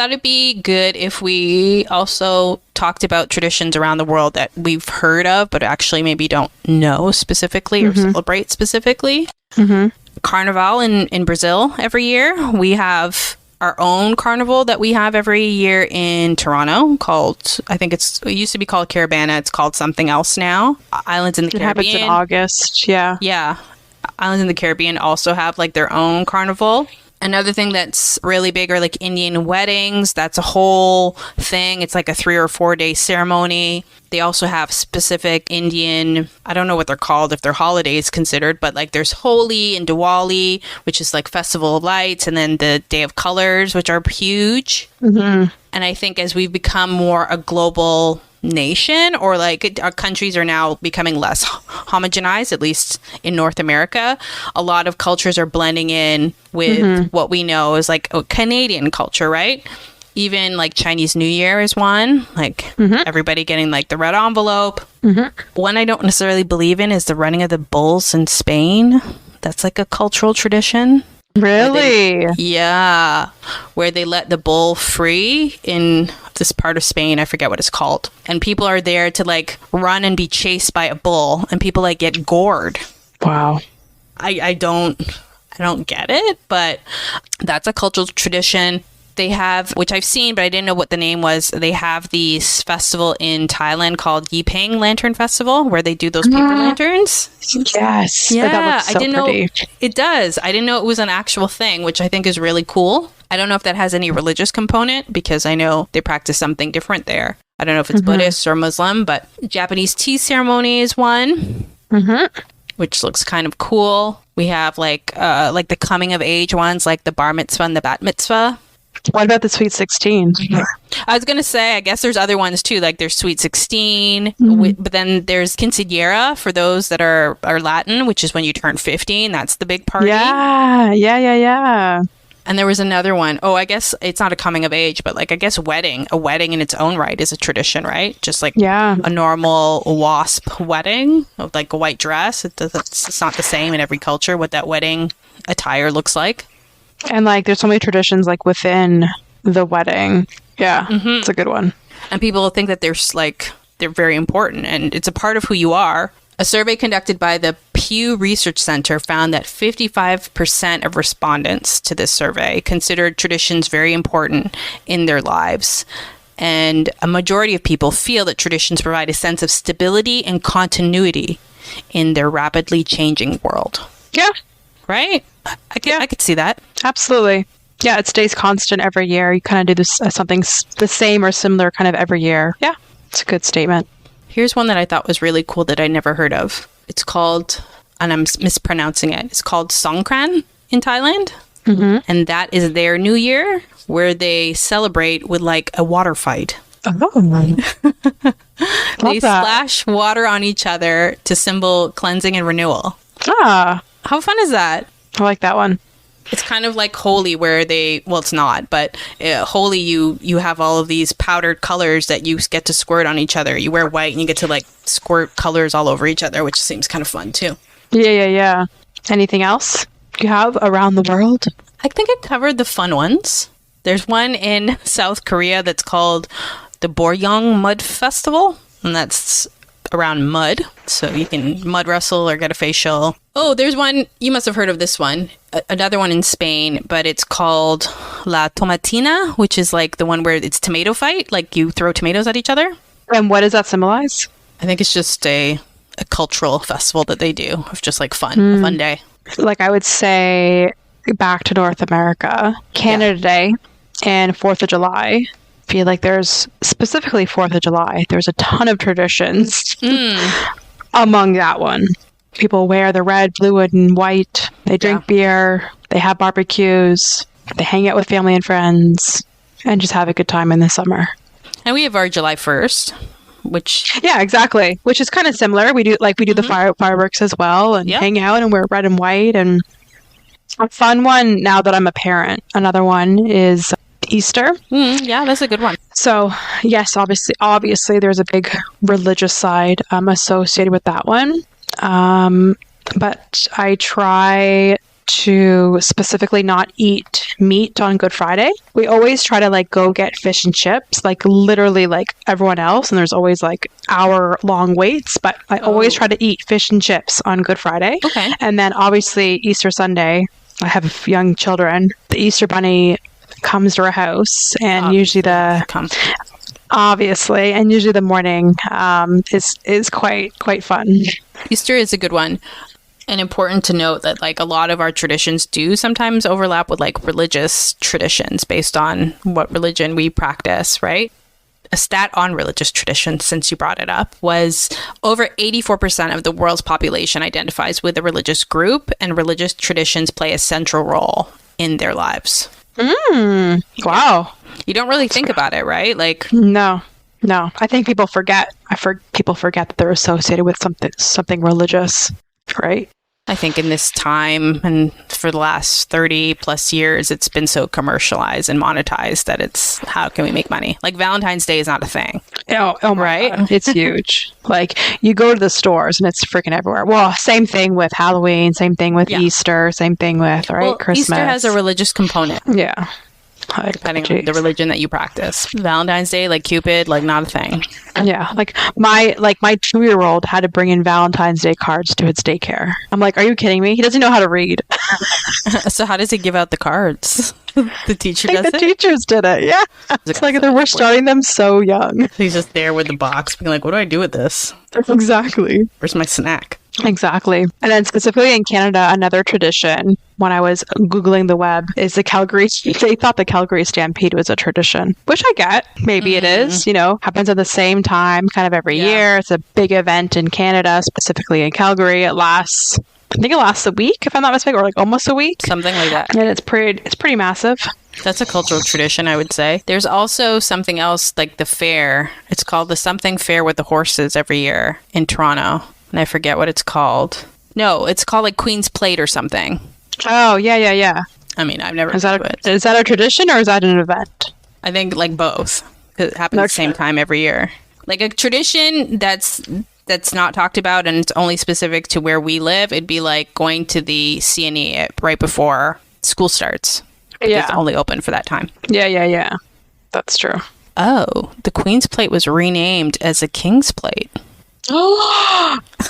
thought it'd be good if we also talked about traditions around the world that we've heard of, but actually maybe don't know specifically or celebrate specifically. Carnival in Brazil every year. We have our own carnival that we have every year in Toronto called, I think it used to be called Caravana. It's called something else now. Islands in the Caribbean. It happens in August, yeah. Yeah. Islands in the Caribbean also have like their own carnival. Another thing that's really big are like Indian weddings. That's a whole thing. It's like a 3 or 4 day ceremony. They also have specific Indian, I don't know what they're called, if they're holidays considered, but like there's Holi and Diwali, which is like Festival of Lights, and then the Day of Colors, which are huge. And I think as we've become more a global nation, or like our countries are now becoming less homogenized, at least in North America, a lot of cultures are blending in with what we know is like a Canadian culture, right? Even like Chinese New Year is one, like everybody getting like the red envelope. One I don't necessarily believe in is the running of the bulls in Spain. That's like a cultural tradition. Really? Where they let the bull free in this part of Spain. I forget what it's called. And people are there to like run and be chased by a bull, and people like get gored. Wow. I don't get it, but that's a cultural tradition. They have, which I've seen, but I didn't know what the name was. They have this festival in Thailand called Yiping Lantern Festival, where they do those paper lanterns. Yes. Yeah, that looks so I didn't pretty. know it does. I didn't know it was an actual thing, which I think is really cool. I don't know if that has any religious component, because I know they practice something different there. I don't know if it's Buddhist or Muslim, but Japanese tea ceremony is one, which looks kind of cool. We have like the coming of age ones, like the bar mitzvah and the bat mitzvah. What about the Sweet 16? I was going to say, I guess there's other ones too, like there's Sweet 16, but then there's quinceañera for those that are Latin, which is when you turn 15. That's the big party. Yeah. And there was another one. Oh, I guess it's not a coming of age, but like, I guess a wedding in its own right is a tradition, right? Just like a normal WASP wedding of like a white dress. It's not the same in every culture what that wedding attire looks like. And like, there's so many traditions like within the wedding. Yeah, it's a good one. And people think that they're very important, and it's a part of who you are. A survey conducted by the Pew Research Center found that 55% of respondents to this survey considered traditions very important in their lives. And a majority of people feel that traditions provide a sense of stability and continuity in their rapidly changing world. Yeah. Right? I could see that. Absolutely. Yeah, it stays constant every year. You kind of do this something the same or similar kind of every year. Yeah, it's a good statement. Here's one that I thought was really cool that I never heard of. It's called, and I'm mispronouncing it, it's called Songkran in Thailand. And that is their new year, where they celebrate with like a water fight. They splash water on each other to symbol cleansing and renewal. How fun is that? I like that one. It's kind of like Holi, where it's not, but Holi, you have all of these powdered colors that you get to squirt on each other. You wear white and you get to like squirt colors all over each other, which seems kind of fun too. Yeah. Anything else you have around the world? I think I covered the fun ones. There's one in South Korea that's called the Boryong Mud Festival, and that's around mud, so you can mud wrestle or get a facial. Oh, there's one, you must have heard of this one, another one in Spain, but it's called La Tomatina, which is like the one where it's tomato fight, like you throw tomatoes at each other. And what does that symbolize? I think it's just a cultural festival that they do of just like fun, a fun day. Like I would say back to North America, Canada Day and 4th of July. Feel like there's specifically 4th of July, there's a ton of traditions among that one. People wear the red, blue, and white. They drink beer. They have barbecues. They hang out with family and friends and just have a good time in the summer. And we have our July 1st, which... Yeah, exactly. Which is kind of similar. We do the fireworks as well and hang out and wear red and white. And a fun one now that I'm a parent. Another one is Easter. Yeah, that's a good one. So, yes, obviously there's a big religious side associated with that one. But I try to specifically not eat meat on Good Friday. We always try to like go get fish and chips, like literally like everyone else. And there's always like hour-long waits, but I always try to eat fish and chips on Good Friday. Okay. And then obviously Easter Sunday, I have young children. The Easter Bunny comes to our house, and usually the morning is quite fun. Easter is a good one. And important to note that like a lot of our traditions do sometimes overlap with like religious traditions based on what religion we practice, right? A stat on religious traditions, since you brought it up, was over 84% of the world's population identifies with a religious group, and religious traditions play a central role in their lives. Wow. You don't really think about it, right? Like, no. I think people forget. People forget that they're associated with something religious, right? I think in this time and for the last 30 plus years, it's been so commercialized and monetized that it's how can we make money? Like Valentine's Day is not a thing. Oh my right? God. It's huge. Like you go to the stores and it's freaking everywhere. Well, same thing with Halloween, same thing with Easter, same thing with Christmas. Easter has a religious component. Yeah. Depending on the religion that you practice. Valentine's Day, like Cupid, like not a thing. Yeah, like my 2-year-old had to bring in Valentine's Day cards to his daycare. I'm like, are you kidding me? He doesn't know how to read. So how does he give out the cards? The teacher does it? The teachers did it, yeah. It's like we're starting them so young. He's just there with the box being like, what do I do with this? Exactly. Where's my snack? Exactly. And then specifically in Canada, another tradition, when I was Googling the web, is they thought the Calgary Stampede was a tradition, which I get. Maybe it is, happens at the same time kind of every year. It's a big event in Canada, specifically in Calgary. I think it lasts a week, if I'm not mistaken, or like almost a week. Something like that. And it's pretty massive. That's a cultural tradition, I would say. There's also something else like the fair. It's called the something fair with the horses every year in Toronto. And I forget what it's called. No, it's called like Queen's Plate or something. Oh, yeah. I mean, I've never Is that a tradition or is that an event? I think like both. 'Cause it happens at the same time every year. Like a tradition that's not talked about and it's only specific to where we live, it'd be like going to the CNE right before school starts. Yeah. It's only open for that time. Yeah. That's true. Oh, the Queen's Plate was renamed as a King's Plate.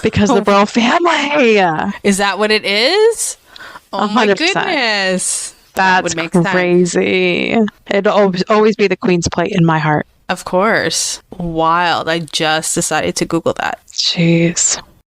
Because the royal family. Is that what it is? Oh 100%. My goodness. That would make crazy. Sense. It'll always be the Queen's Plate in my heart. Of course. Wild. I just decided to Google that. Jeez.